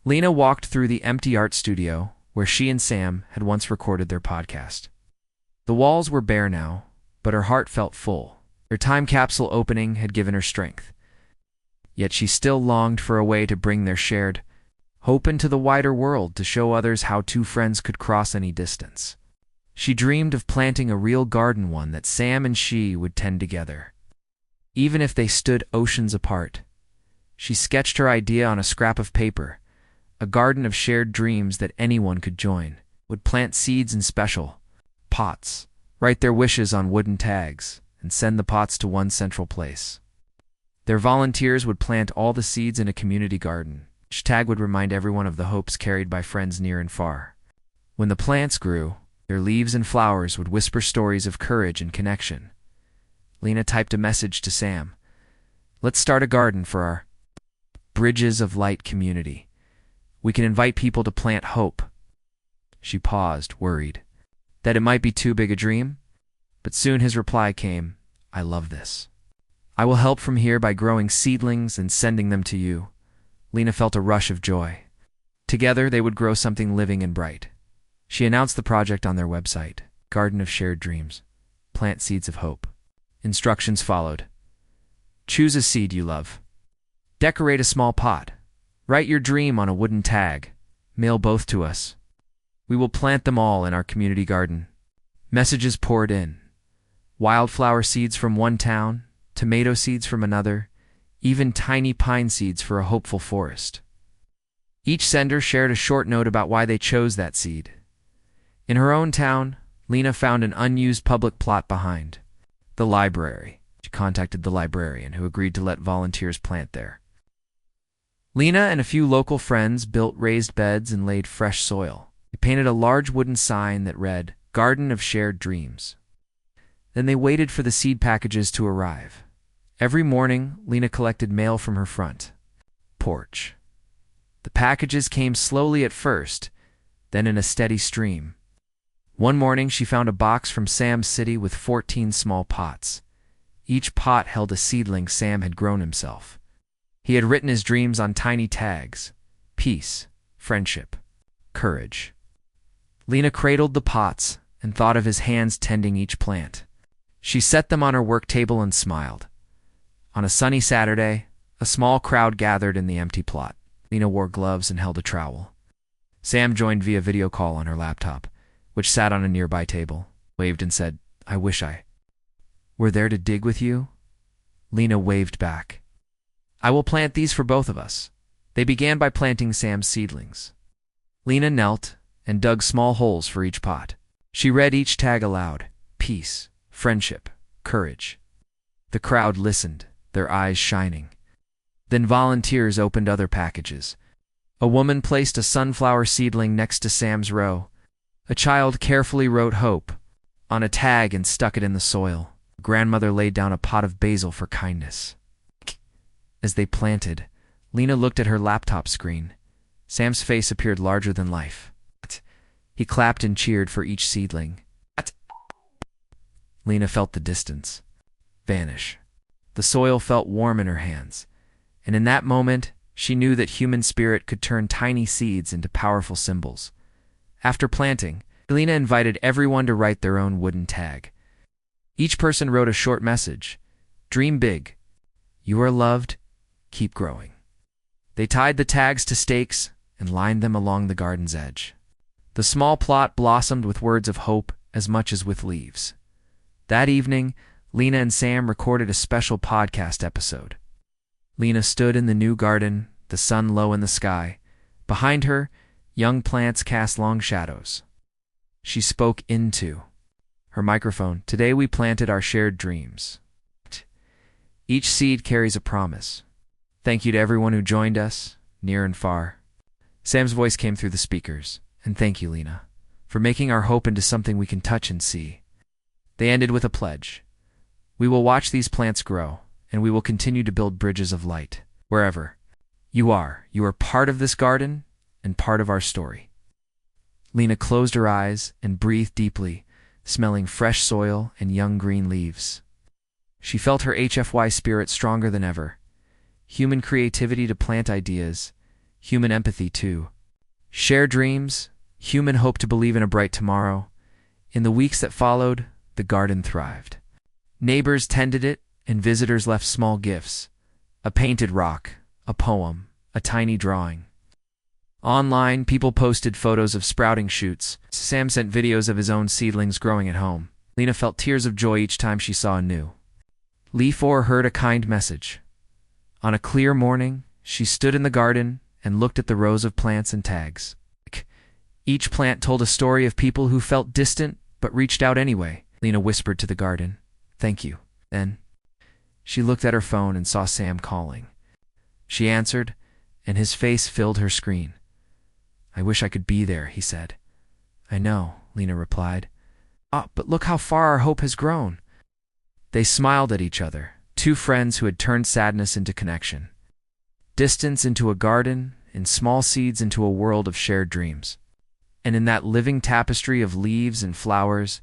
Lena walked through the empty art studio where she and Sam had once recorded their podcast. The walls were bare now, but her heart felt full. Their time capsule opening had given her strength. Yet she still longed for a way to bring their shared hope into the wider world, to show others how two friends could cross any distance. She dreamed of planting a real garden, one that Sam and she would tend together, even if they stood oceans apart. She sketched her idea on a scrap of paper, a garden of shared dreams that anyone could join, would plant seeds in special pots, write their wishes on wooden tags, and send the pots to one central place. Their volunteers would plant all the seeds in a community garden. Each tag would remind everyone of the hopes carried by friends near and far. When the plants grew, their leaves and flowers would whisper stories of courage and connection. Lena typed a message to Sam. "Let's start a garden for our Bridges of Light community. We can invite people to plant hope." She paused, worried that it might be too big a dream, but soon his reply came. "I love this. I will help from here by growing seedlings and sending them to you." Lena felt a rush of joy. Together they would grow something living and bright. She announced the project on their website, Garden of Shared Dreams. Plant seeds of hope. Instructions followed. Choose a seed you love. Decorate a small pot. Write your dream on a wooden tag. Mail both to us. We will plant them all in our community garden. Messages poured in. Wildflower seeds from one town, tomato seeds from another, even tiny pine seeds for a hopeful forest. Each sender shared a short note about why they chose that seed. In her own town, Lena found an unused public plot behind the library. She contacted the librarian, who agreed to let volunteers plant there. Lena and a few local friends built raised beds and laid fresh soil. They painted a large wooden sign that read, "Garden of Shared Dreams." Then they waited for the seed packages to arrive. Every morning, Lena collected mail from her front porch. The packages came slowly at first, then in a steady stream. One morning, she found a box from Sam's city with 14 small pots. Each pot held a seedling Sam had grown himself. He had written his dreams on tiny tags: peace, friendship, courage. Lena cradled the pots and thought of his hands tending each plant. She set them on her work table and smiled. On a sunny Saturday, a small crowd gathered in the empty plot. Lena wore gloves and held a trowel. Sam joined via video call on her laptop, which sat on a nearby table, waved and said, "I wish I were there to dig with you." Lena waved back. "I will plant these for both of us." They began by planting Sam's seedlings. Lena knelt and dug small holes for each pot. She read each tag aloud: peace, friendship, courage. The crowd listened, their eyes shining. Then volunteers opened other packages. A woman placed a sunflower seedling next to Sam's row. A child carefully wrote hope on a tag and stuck it in the soil. A grandmother laid down a pot of basil for kindness. As they planted, Lena looked at her laptop screen. Sam's face appeared larger than life. He clapped and cheered for each seedling. Lena felt the distance vanish. The soil felt warm in her hands, and in that moment, she knew that human spirit could turn tiny seeds into powerful symbols. After planting, Lena invited everyone to write their own wooden tag. Each person wrote a short message: "Dream big. You are loved. Keep growing." They tied the tags to stakes and lined them along the garden's edge. The small plot blossomed with words of hope as much as with leaves. That evening, Lena and Sam recorded a special podcast episode. Lena stood in the new garden, the sun low in the sky. Behind her, young plants cast long shadows. She spoke into her microphone. "Today we planted our shared dreams. Each seed carries a promise. Thank you to everyone who joined us, near and far." Sam's voice came through the speakers. "And thank you, Lena, for making our hope into something we can touch and see." They ended with a pledge. "We will watch these plants grow, and we will continue to build bridges of light. Wherever you are part of this garden and part of our story." Lena closed her eyes and breathed deeply, smelling fresh soil and young green leaves. She felt her HFY spirit stronger than ever. Human creativity to plant ideas, human empathy too. Share dreams, human hope to believe in a bright tomorrow. In the weeks that followed, the garden thrived. Neighbors tended it, and visitors left small gifts. A painted rock, a poem, a tiny drawing. Online, people posted photos of sprouting shoots. Sam sent videos of his own seedlings growing at home. Lena felt tears of joy each time she saw a new leaf or heard a kind message. On a clear morning, she stood in the garden and looked at the rows of plants and tags. Each plant told a story of people who felt distant but reached out anyway. Lena whispered to the garden, "Thank you." Then, she looked at her phone and saw Sam calling. She answered, and his face filled her screen. "I wish I could be there," he said. "I know," Lena replied. "Ah, but look how far our hope has grown." They smiled at each other, two friends who had turned sadness into connection. Distance into a garden, and small seeds into a world of shared dreams. And in that living tapestry of leaves and flowers,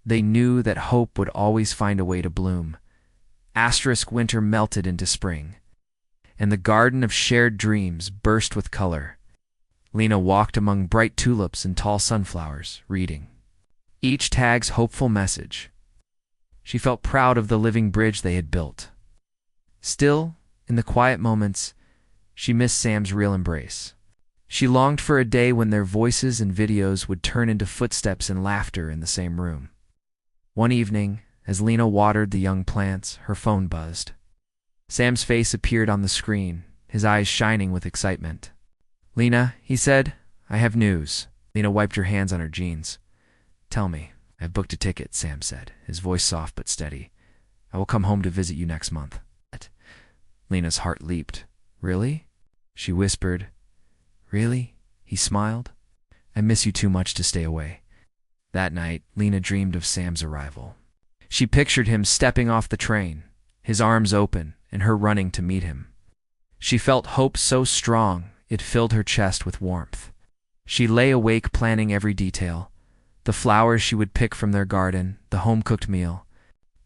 they knew that hope would always find a way to bloom. Asterisk winter melted into spring, and the garden of shared dreams burst with color. Lena walked among bright tulips and tall sunflowers, reading each tag's hopeful message. She felt proud of the living bridge they had built. Still, in the quiet moments, she missed Sam's real embrace. She longed for a day when their voices and videos would turn into footsteps and laughter in the same room. One evening, as Lena watered the young plants, her phone buzzed. Sam's face appeared on the screen, his eyes shining with excitement. "Lena," he said, "I have news." Lena wiped her hands on her jeans. "Tell me." "I've booked a ticket," Sam said, his voice soft but steady. "I will come home to visit you next month." Lena's heart leaped. "Really?" She whispered. "Really?" He smiled. "I miss you too much to stay away." That night, Lena dreamed of Sam's arrival. She pictured him stepping off the train, his arms open, and her running to meet him. She felt hope so strong, it filled her chest with warmth. She lay awake planning every detail. The flowers she would pick from their garden, the home-cooked meal.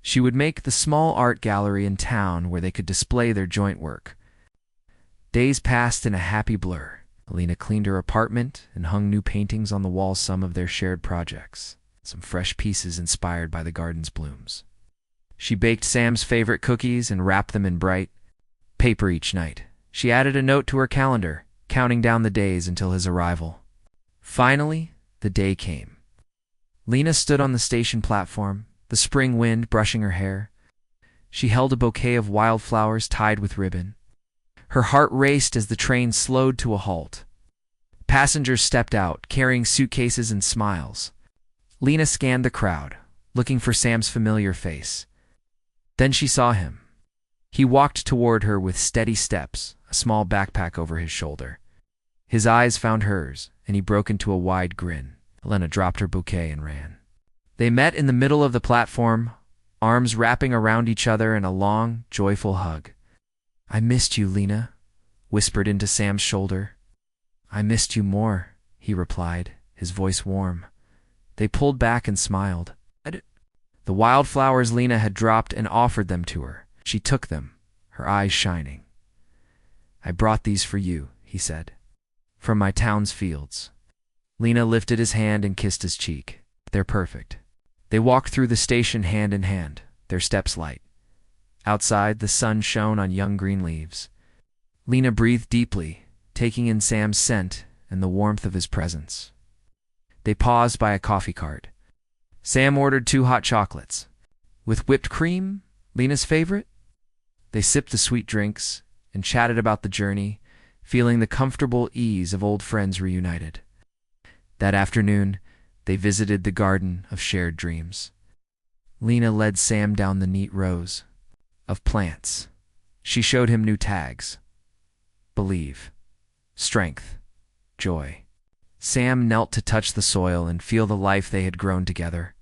She would make the small art gallery in town where they could display their joint work. Days passed in a happy blur. Lena cleaned her apartment and hung new paintings on the walls, some of their shared projects, some fresh pieces inspired by the garden's blooms. She baked Sam's favorite cookies and wrapped them in bright paper each night. She added a note to her calendar, counting down the days until his arrival. Finally, the day came. Lena stood on the station platform, the spring wind brushing her hair. She held a bouquet of wildflowers tied with ribbon. Her heart raced as the train slowed to a halt. Passengers stepped out, carrying suitcases and smiles. Lena scanned the crowd, looking for Sam's familiar face. Then she saw him. He walked toward her with steady steps, a small backpack over his shoulder. His eyes found hers, and he broke into a wide grin. Lena dropped her bouquet and ran. They met in the middle of the platform, arms wrapping around each other in a long, joyful hug. "I missed you, Lena," whispered into Sam's shoulder. "I missed you more," he replied, his voice warm. They pulled back and smiled. The wildflowers Lena had dropped and offered them to her. She took them, her eyes shining. "I brought these for you," he said, "from my town's fields." Lena lifted his hand and kissed his cheek. "They're perfect." They walked through the station hand in hand, their steps light. Outside, the sun shone on young green leaves. Lena breathed deeply, taking in Sam's scent and the warmth of his presence. They paused by a coffee cart. Sam ordered 2 hot chocolates. With whipped cream, Lena's favorite? They sipped the sweet drinks and chatted about the journey, feeling the comfortable ease of old friends reunited. That afternoon, they visited the garden of shared dreams. Lena led Sam down the neat rows of plants. She showed him new tags. Believe, strength, joy. Sam knelt to touch the soil and feel the life they had grown together.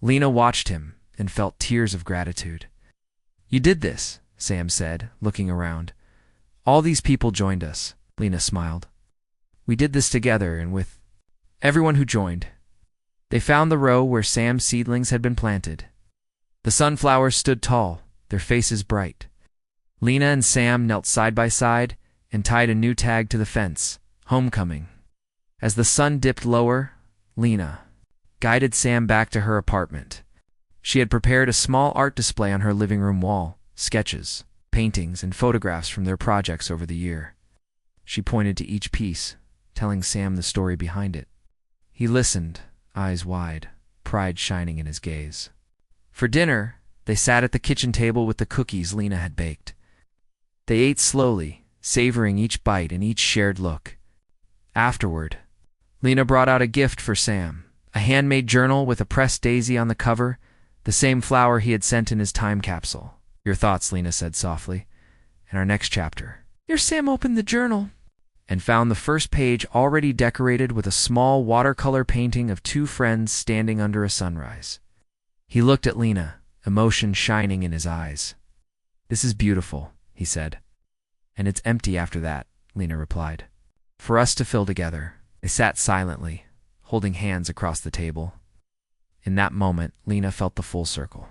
Lena watched him and felt tears of gratitude. "You did this," Sam said, looking around. "All these people joined us," Lena smiled. "We did this together and with everyone who joined." They found the row where Sam's seedlings had been planted. The sunflowers stood tall, their faces bright. Lena and Sam knelt side by side, and tied a new tag to the fence, Homecoming. As the sun dipped lower, Lena guided Sam back to her apartment. She had prepared a small art display on her living room wall, sketches, paintings, and photographs from their projects over the year. She pointed to each piece, telling Sam the story behind it. He listened, eyes wide, pride shining in his gaze. For dinner, they sat at the kitchen table with the cookies Lena had baked. They ate slowly, savoring each bite and each shared look. Afterward, Lena brought out a gift for Sam, a handmade journal with a pressed daisy on the cover, the same flower he had sent in his time capsule. "Your thoughts," Lena said softly. "In our next chapter." Your Sam opened the journal and found the first page already decorated with a small watercolor painting of two friends standing under a sunrise. He looked at Lena, emotion shining in his eyes. "This is beautiful," he said. "And it's empty after that," Lena replied. "For us to fill together." They sat silently, holding hands across the table. In that moment, Lena felt the full circle.